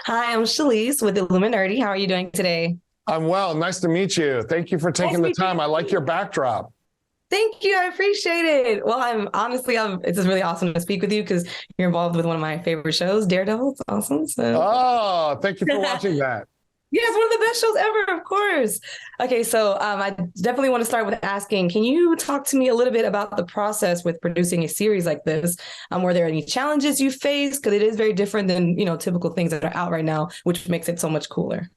Hi, I'm Shalise with Illuminerdi. How are you doing today? I'm well. Nice to meet you. Thank you for Nice taking to the meet you. time. I like your backdrop. Thank you. I appreciate it. Well, it's just really awesome to speak with you because you're involved with one of my favorite shows, Daredevil. It's awesome. Oh, thank you for watching that. Yeah, it's one of the best shows ever, of course. Okay, so I definitely want to start with asking, can you talk to me a little bit about the process with producing a series like this? Were there any challenges you faced? Because it is very different than, typical things that are out right now, which makes it so much cooler.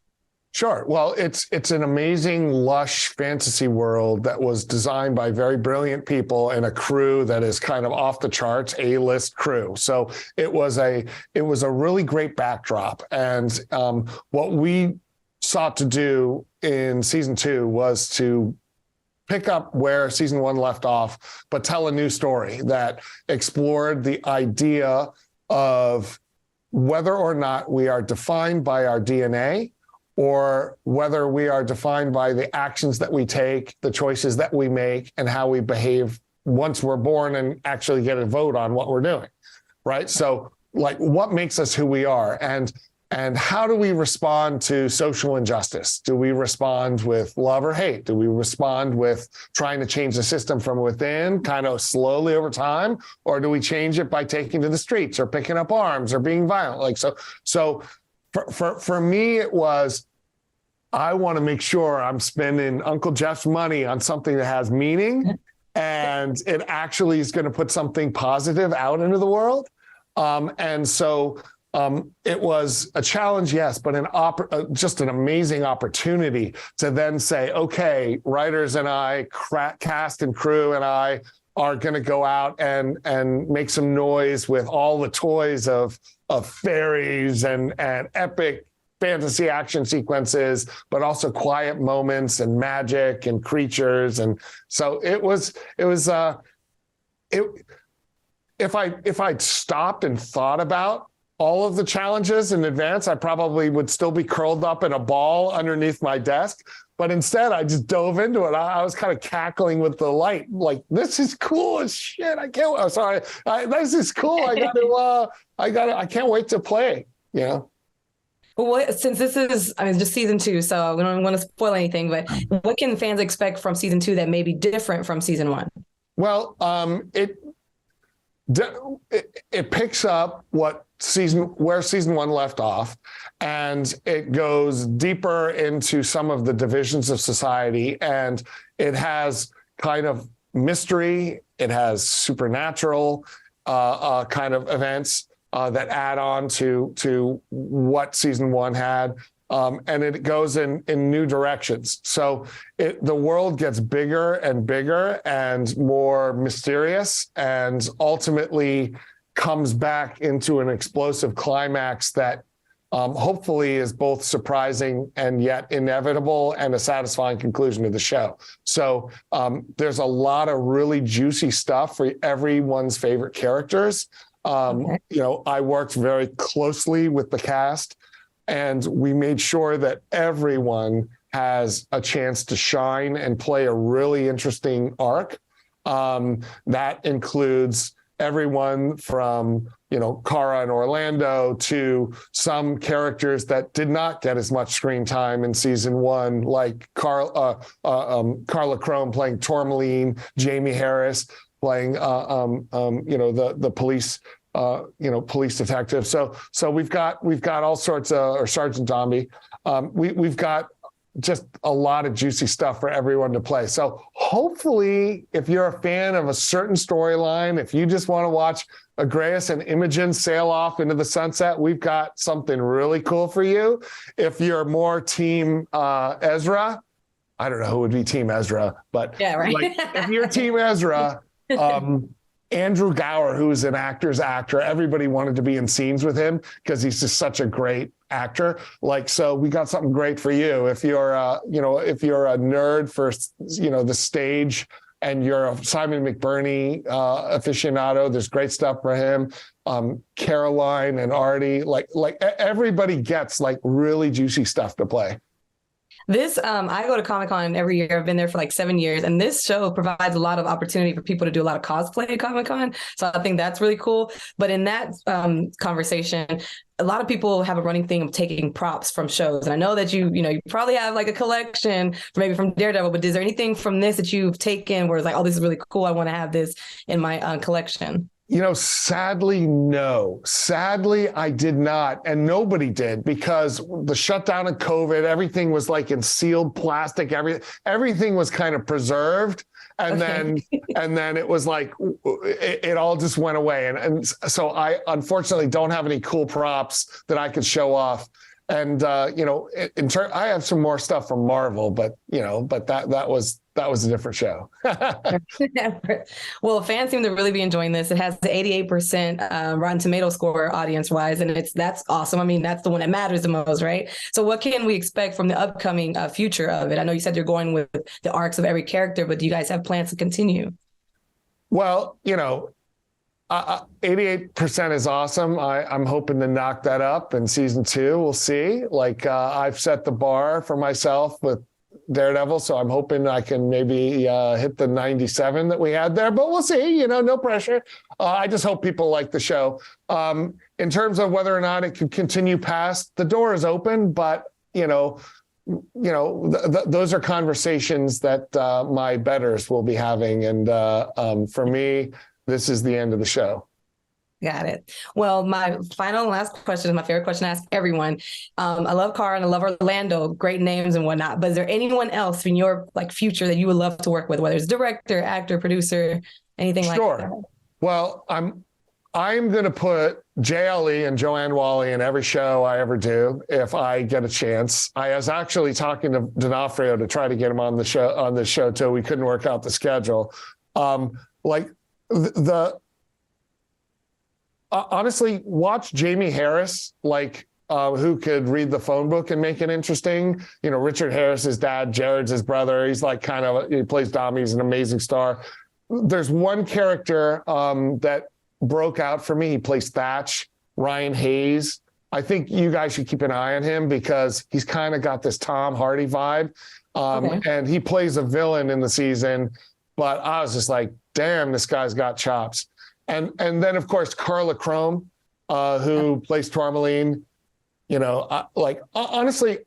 Sure. Well, it's an amazing, lush fantasy world that was designed by very brilliant people and a crew that is kind of off the charts, A-list crew. So it was a really great backdrop. And what we sought to do in season 2 was to pick up where season 1 left off, but tell a new story that explored the idea of whether or not we are defined by our DNA, or whether we are defined by the actions that we take, the choices that we make, and how we behave once we're born and actually get a vote on what we're doing, right? So, like, what makes us who we are, and how do we respond to social injustice? Do we respond with love or hate? Do we respond with trying to change the system from within, kind of slowly over time, or do we change it by taking to the streets or picking up arms or being violent? Like, so. For me, it was, I want to make sure I'm spending Uncle Jeff's money on something that has meaning and it actually is going to put something positive out into the world. And so it was a challenge, yes, but just an amazing opportunity to then say, okay, writers and I, cast and crew and I are going to go out and make some noise with all the toys of fairies and epic fantasy action sequences, but also quiet moments and magic and creatures. And so if I'd stopped and thought about all of the challenges in advance, I probably would still be curled up in a ball underneath my desk. But instead, I just dove into it. I was kind of cackling with delight, like, this is cool as shit. I can't. I'm sorry. This is cool. I can't wait to play. Well, since this is, just season 2, so we don't want to spoil anything, but what can fans expect from season 2 that may be different from season 1? Well, it picks up where season 1 left off, and it goes deeper into some of the divisions of society, and it has kind of mystery, it has supernatural kind of events that add on to what season 1 had. And it goes in new directions. So the world gets bigger and bigger and more mysterious, and ultimately comes back into an explosive climax that hopefully is both surprising and yet inevitable, and a satisfying conclusion to the show. So there's a lot of really juicy stuff for everyone's favorite characters. Okay. I worked very closely with the cast, and we made sure that everyone has a chance to shine and play a really interesting arc. That includes everyone from, Kara and Orlando to some characters that did not get as much screen time in season 1, like Carla Crone playing Tourmaline, Jamie Harris playing, the police, police detective. So we've got all sorts of, or Sergeant Dombey. We've got just a lot of juicy stuff for everyone to play. So hopefully, if you're a fan of a certain storyline, if you just want to watch Agreus and Imogen sail off into the sunset, we've got something really cool for you. If you're more team Ezra, I don't know who would be team Ezra, but yeah, right. If you're team Ezra, Andrew Gower, who is an actor's actor, everybody wanted to be in scenes with him because he's just such a great actor. So we got something great for you. If you're, if you're a nerd for, the stage, and you're a Simon McBurney aficionado, there's great stuff for him. Caroline and Artie, everybody gets really juicy stuff to play. This, I go to Comic-Con every year. I've been there for like 7 years, and this show provides a lot of opportunity for people to do a lot of cosplay at Comic-Con. So I think that's really cool. But in that conversation, a lot of people have a running thing of taking props from shows. And I know that you probably have like a collection maybe from Daredevil, but is there anything from this that you've taken where it's like, oh, this is really cool, I want to have this in my collection? Sadly, no. Sadly, I did not. And nobody did, because the shutdown of COVID, everything was like in sealed plastic. Everything was kind of preserved. And then it was like, it all just went away. And so I unfortunately don't have any cool props that I could show off. And, I have some more stuff from Marvel, but that was a different show. Well, fans seem to really be enjoying this. It has the 88% Rotten Tomato score audience-wise, and that's awesome. I mean, that's the one that matters the most, right? So what can we expect from the upcoming future of it? I know you said you're going with the arcs of every character, but do you guys have plans to continue? Well, 88% is awesome. I'm hoping to knock that up in season 2. We'll see. I've set the bar for myself with Daredevil, so I'm hoping I can maybe hit the 97 that we had there, but we'll see. No pressure. I just hope people like the show. In terms of whether or not it can continue past, the door is open, but those are conversations that my betters will be having, and for me, this is the end of the show. Got it. Well, my final and last question is my favorite question to ask everyone. I love Carr and I love Orlando, great names and whatnot, but is there anyone else in your future that you would love to work with, whether it's director, actor, producer, anything like that? Sure. Well, I'm going to put JLE and Joanne Wally in every show I ever do if I get a chance. I was actually talking to D'Onofrio to try to get him on this show too. We couldn't work out the schedule. Honestly, watch Jamie Harris, who could read the phone book and make it interesting. Richard Harris's dad, Jared's his brother. He's he plays Dom. He's an amazing star. There's one character that broke out for me. He plays Thatch, Ryan Hayes. I think you guys should keep an eye on him because he's kind of got this Tom Hardy vibe. And he plays a villain in the season, but I was just like, damn, this guy's got chops. And then, of course, Carla Crome, who plays Tourmaline. Honestly,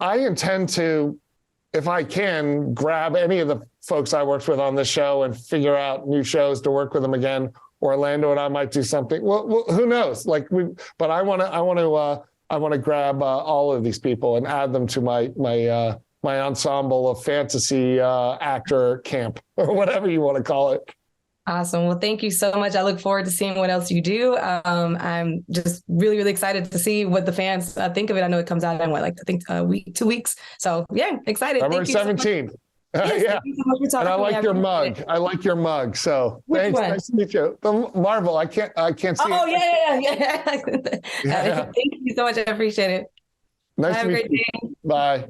I intend to, if I can, grab any of the folks I worked with on this show and figure out new shows to work with them again. Orlando and I might do something. Well, who knows? But I want to grab all of these people and add them to my ensemble of fantasy actor camp, or whatever you want to call it. Awesome. Well, thank you so much. I look forward to seeing what else you do. I'm just really, really excited to see what the fans think of it. I know it comes out in a week, 2 weeks. So yeah, excited. February 17th. Yes, yeah. So and I like your mug. I like your mug. So Which thanks. one? Nice to meet you. The Marvel. I can't see Oh, it. yeah. Thank you so much. I appreciate it. Nice Have to a meet great you. day. Bye.